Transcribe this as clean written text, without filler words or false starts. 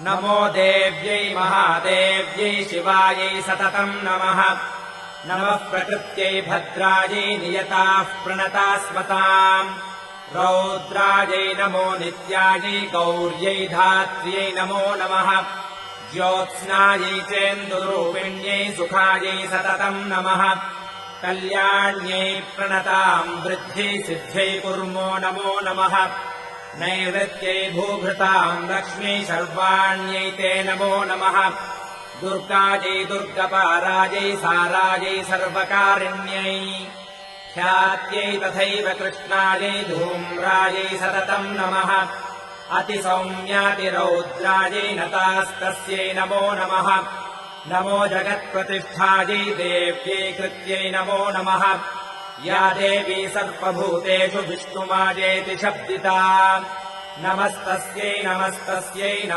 नमो देव्यै महादेव्यै शिवायै सततम् नमः। नमः प्रकृत्यै भद्रायै नियताः प्रणतास्मताम्। रौद्रायै नमो नित्यायै गौर्यै धात्र्यै नमो नमः। ज्योत्स्नायै चेन्दुरूपिण्यै सुखायै सततम् नमः। कल्याण्यै प्रणताम् वृद्ध्यै सिद्ध्यै कुर्मो नमो नमः। नैऋत्यै भूभृताम् लक्ष्मी शर्वाण्यै ते नमो नमः। दुर्गायै दुर्गपारायै सारायै सर्वकारिण्यै। ख्यात्यै तथैव कृष्णायै धूम्रायै सततम् नमः। अतिसौम्यातिरौद्रायै नतास्तस्यै नमो नमः। नमो जगत्प्रतिष्ठायै देव्यै कृत्यै नमो नमः। या देवी सर्वभूतेषु विष्णुमायेति शब्दिता। नमस्तस्यै नमस्तस्यै नमः।